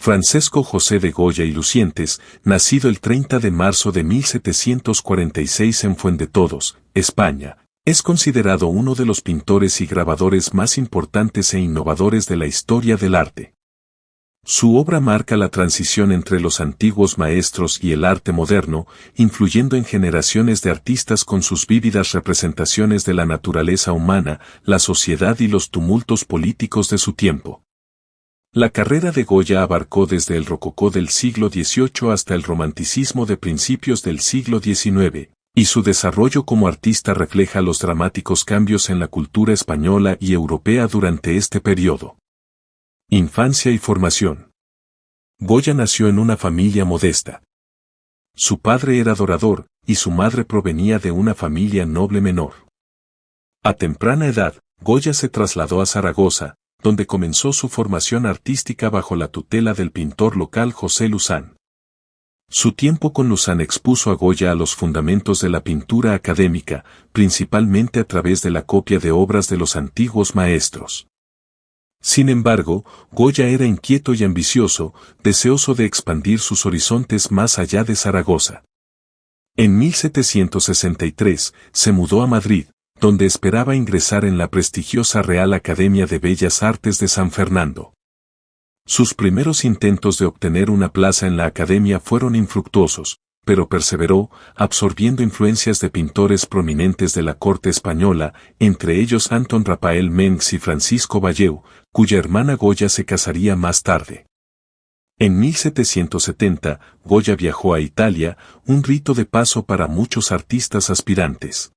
Francesco José de Goya y Lucientes, nacido el 30 de marzo de 1746 en Fuendetodos, España, es considerado uno de los pintores y grabadores más importantes e innovadores de la historia del arte. Su obra marca la transición entre los antiguos maestros y el arte moderno, influyendo en generaciones de artistas con sus vívidas representaciones de la naturaleza humana, la sociedad y los tumultos políticos de su tiempo. La carrera de Goya abarcó desde el rococó del siglo XVIII hasta el romanticismo de principios del siglo XIX, y su desarrollo como artista refleja los dramáticos cambios en la cultura española y europea durante este periodo. Infancia y formación. Goya nació en una familia modesta. Su padre era dorador, y su madre provenía de una familia noble menor. A temprana edad, Goya se trasladó a Zaragoza, donde comenzó su formación artística bajo la tutela del pintor local José Luzán. Su tiempo con Luzán expuso a Goya a los fundamentos de la pintura académica, principalmente a través de la copia de obras de los antiguos maestros. Sin embargo, Goya era inquieto y ambicioso, deseoso de expandir sus horizontes más allá de Zaragoza. En 1763 se mudó a Madrid, donde esperaba ingresar en la prestigiosa Real Academia de Bellas Artes de San Fernando. Sus primeros intentos de obtener una plaza en la academia fueron infructuosos, pero perseveró, absorbiendo influencias de pintores prominentes de la corte española, entre ellos Antón Rafael Mengs y Francisco Valleu, cuya hermana Goya se casaría más tarde. En 1770, Goya viajó a Italia, un rito de paso para muchos artistas aspirantes.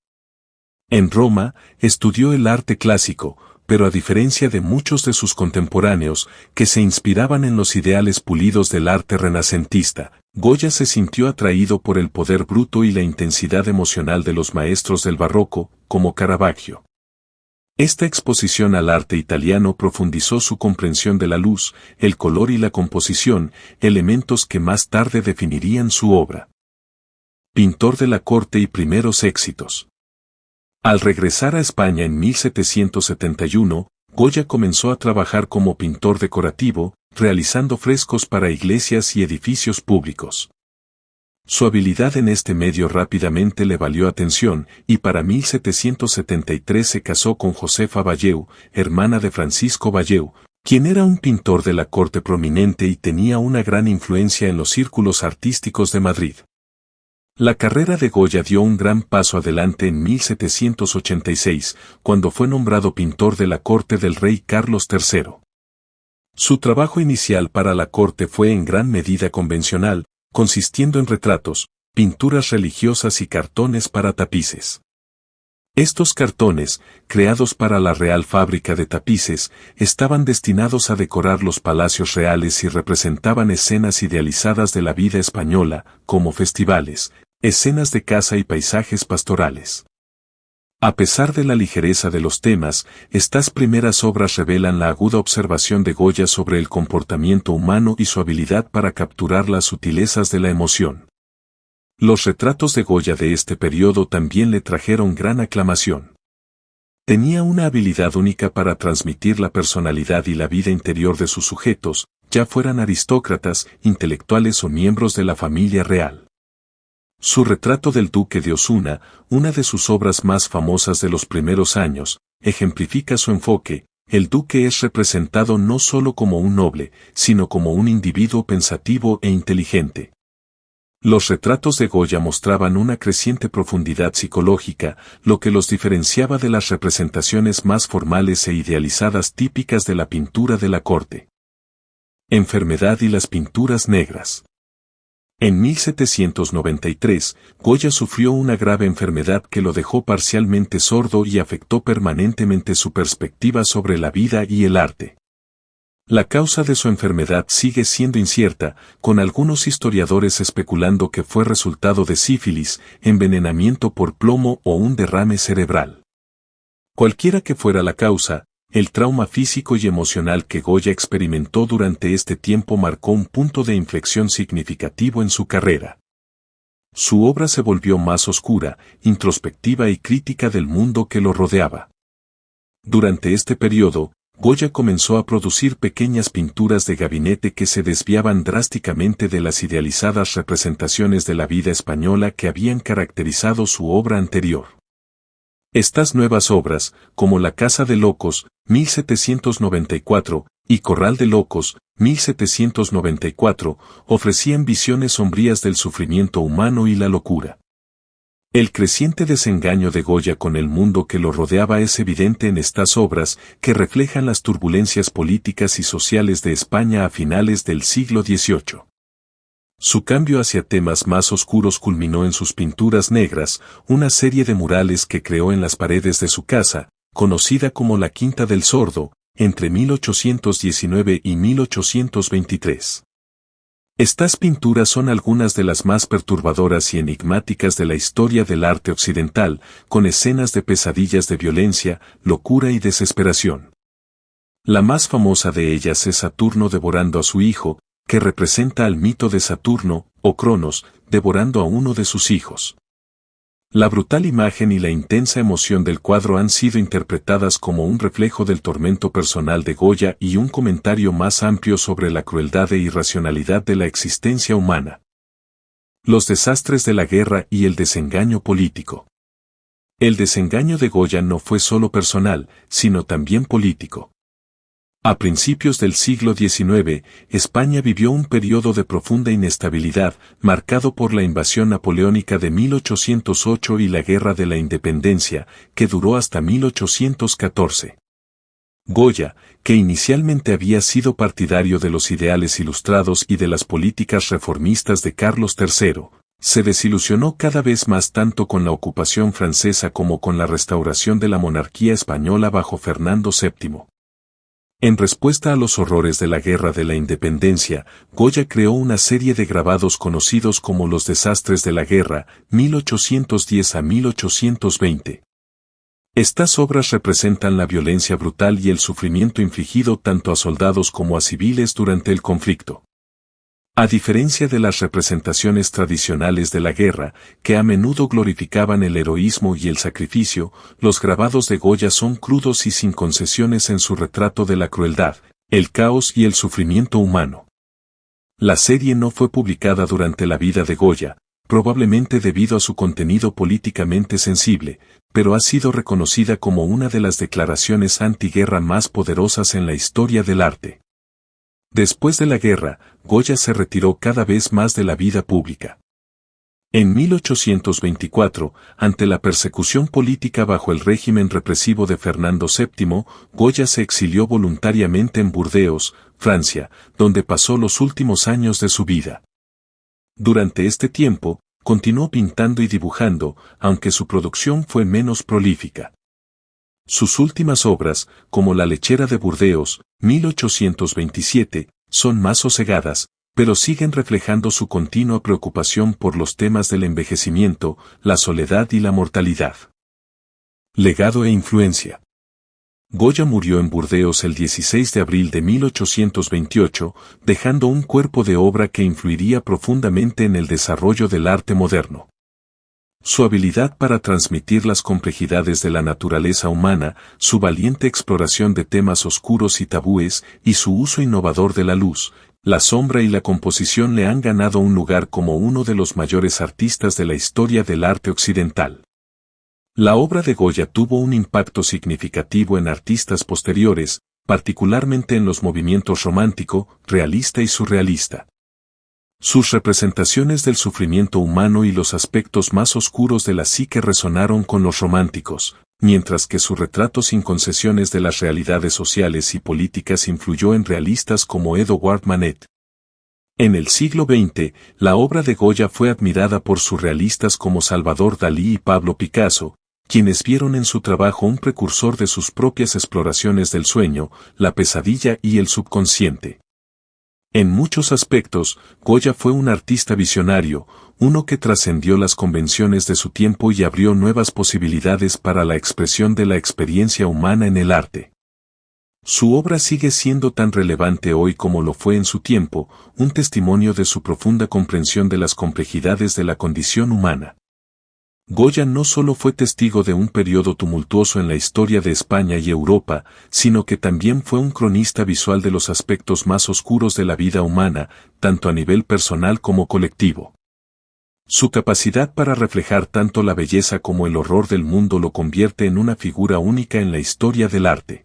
En Roma, estudió el arte clásico, pero a diferencia de muchos de sus contemporáneos, que se inspiraban en los ideales pulidos del arte renacentista, Goya se sintió atraído por el poder bruto y la intensidad emocional de los maestros del barroco, como Caravaggio. Esta exposición al arte italiano profundizó su comprensión de la luz, el color y la composición, elementos que más tarde definirían su obra. Pintor de la corte y primeros éxitos. Al regresar a España en 1771, Goya comenzó a trabajar como pintor decorativo, realizando frescos para iglesias y edificios públicos. Su habilidad en este medio rápidamente le valió atención, y para 1773 se casó con Josefa Valleu, hermana de Francisco Valleu, quien era un pintor de la corte prominente y tenía una gran influencia en los círculos artísticos de Madrid. La carrera de Goya dio un gran paso adelante en 1786, cuando fue nombrado pintor de la corte del rey Carlos III. Su trabajo inicial para la corte fue en gran medida convencional, consistiendo en retratos, pinturas religiosas y cartones para tapices. Estos cartones, creados para la Real Fábrica de Tapices, estaban destinados a decorar los palacios reales y representaban escenas idealizadas de la vida española, como festivales, escenas de caza y paisajes pastorales. A pesar de la ligereza de los temas, estas primeras obras revelan la aguda observación de Goya sobre el comportamiento humano y su habilidad para capturar las sutilezas de la emoción. Los retratos de Goya de este periodo también le trajeron gran aclamación. Tenía una habilidad única para transmitir la personalidad y la vida interior de sus sujetos, ya fueran aristócratas, intelectuales o miembros de la familia real. Su retrato del duque de Osuna, una de sus obras más famosas de los primeros años, ejemplifica su enfoque. El duque es representado no solo como un noble, sino como un individuo pensativo e inteligente. Los retratos de Goya mostraban una creciente profundidad psicológica, lo que los diferenciaba de las representaciones más formales e idealizadas típicas de la pintura de la corte. Enfermedad y las pinturas negras. En 1793, Goya sufrió una grave enfermedad que lo dejó parcialmente sordo y afectó permanentemente su perspectiva sobre la vida y el arte. La causa de su enfermedad sigue siendo incierta, con algunos historiadores especulando que fue resultado de sífilis, envenenamiento por plomo o un derrame cerebral. Cualquiera que fuera la causa, el trauma físico y emocional que Goya experimentó durante este tiempo marcó un punto de inflexión significativo en su carrera. Su obra se volvió más oscura, introspectiva y crítica del mundo que lo rodeaba. Durante este periodo, Goya comenzó a producir pequeñas pinturas de gabinete que se desviaban drásticamente de las idealizadas representaciones de la vida española que habían caracterizado su obra anterior. Estas nuevas obras, como La Casa de Locos, 1794, y Corral de Locos, 1794, ofrecían visiones sombrías del sufrimiento humano y la locura. El creciente desengaño de Goya con el mundo que lo rodeaba es evidente en estas obras, que reflejan las turbulencias políticas y sociales de España a finales del siglo XVIII. Su cambio hacia temas más oscuros culminó en sus pinturas negras, una serie de murales que creó en las paredes de su casa, conocida como la Quinta del Sordo, entre 1819 y 1823. Estas pinturas son algunas de las más perturbadoras y enigmáticas de la historia del arte occidental, con escenas de pesadillas de violencia, locura y desesperación. La más famosa de ellas es Saturno devorando a su hijo, que representa al mito de Saturno, o Cronos, devorando a uno de sus hijos. La brutal imagen y la intensa emoción del cuadro han sido interpretadas como un reflejo del tormento personal de Goya y un comentario más amplio sobre la crueldad e irracionalidad de la existencia humana. Los desastres de la guerra y el desengaño político. El desengaño de Goya no fue solo personal, sino también político. A principios del siglo XIX, España vivió un periodo de profunda inestabilidad, marcado por la invasión napoleónica de 1808 y la Guerra de la Independencia, que duró hasta 1814. Goya, que inicialmente había sido partidario de los ideales ilustrados y de las políticas reformistas de Carlos III, se desilusionó cada vez más tanto con la ocupación francesa como con la restauración de la monarquía española bajo Fernando VII. En respuesta a los horrores de la Guerra de la Independencia, Goya creó una serie de grabados conocidos como los desastres de la guerra, 1810 a 1820. Estas obras representan la violencia brutal y el sufrimiento infligido tanto a soldados como a civiles durante el conflicto. A diferencia de las representaciones tradicionales de la guerra, que a menudo glorificaban el heroísmo y el sacrificio, los grabados de Goya son crudos y sin concesiones en su retrato de la crueldad, el caos y el sufrimiento humano. La serie no fue publicada durante la vida de Goya, probablemente debido a su contenido políticamente sensible, pero ha sido reconocida como una de las declaraciones antiguerra más poderosas en la historia del arte. Después de la guerra, Goya se retiró cada vez más de la vida pública. En 1824, ante la persecución política bajo el régimen represivo de Fernando VII, Goya se exilió voluntariamente en Burdeos, Francia, donde pasó los últimos años de su vida. Durante este tiempo, continuó pintando y dibujando, aunque su producción fue menos prolífica. Sus últimas obras, como La lechera de Burdeos, 1827, son más sosegadas, pero siguen reflejando su continua preocupación por los temas del envejecimiento, la soledad y la mortalidad. Legado e influencia. Goya murió en Burdeos el 16 de abril de 1828, dejando un cuerpo de obra que influiría profundamente en el desarrollo del arte moderno. Su habilidad para transmitir las complejidades de la naturaleza humana, su valiente exploración de temas oscuros y tabúes, y su uso innovador de la luz, la sombra y la composición le han ganado un lugar como uno de los mayores artistas de la historia del arte occidental. La obra de Goya tuvo un impacto significativo en artistas posteriores, particularmente en los movimientos romántico, realista y surrealista. Sus representaciones del sufrimiento humano y los aspectos más oscuros de la psique resonaron con los románticos, mientras que su retrato sin concesiones de las realidades sociales y políticas influyó en realistas como Edouard Manet. En el siglo XX, la obra de Goya fue admirada por surrealistas como Salvador Dalí y Pablo Picasso, quienes vieron en su trabajo un precursor de sus propias exploraciones del sueño, la pesadilla y el subconsciente. En muchos aspectos, Goya fue un artista visionario, uno que trascendió las convenciones de su tiempo y abrió nuevas posibilidades para la expresión de la experiencia humana en el arte. Su obra sigue siendo tan relevante hoy como lo fue en su tiempo, un testimonio de su profunda comprensión de las complejidades de la condición humana. Goya no solo fue testigo de un periodo tumultuoso en la historia de España y Europa, sino que también fue un cronista visual de los aspectos más oscuros de la vida humana, tanto a nivel personal como colectivo. Su capacidad para reflejar tanto la belleza como el horror del mundo lo convierte en una figura única en la historia del arte.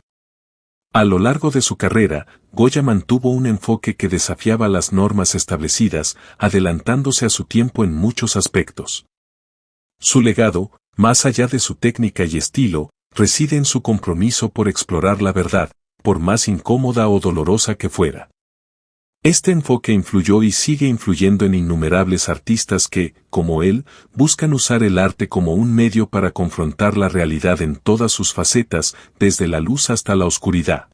A lo largo de su carrera, Goya mantuvo un enfoque que desafiaba las normas establecidas, adelantándose a su tiempo en muchos aspectos. Su legado, más allá de su técnica y estilo, reside en su compromiso por explorar la verdad, por más incómoda o dolorosa que fuera. Este enfoque influyó y sigue influyendo en innumerables artistas que, como él, buscan usar el arte como un medio para confrontar la realidad en todas sus facetas, desde la luz hasta la oscuridad.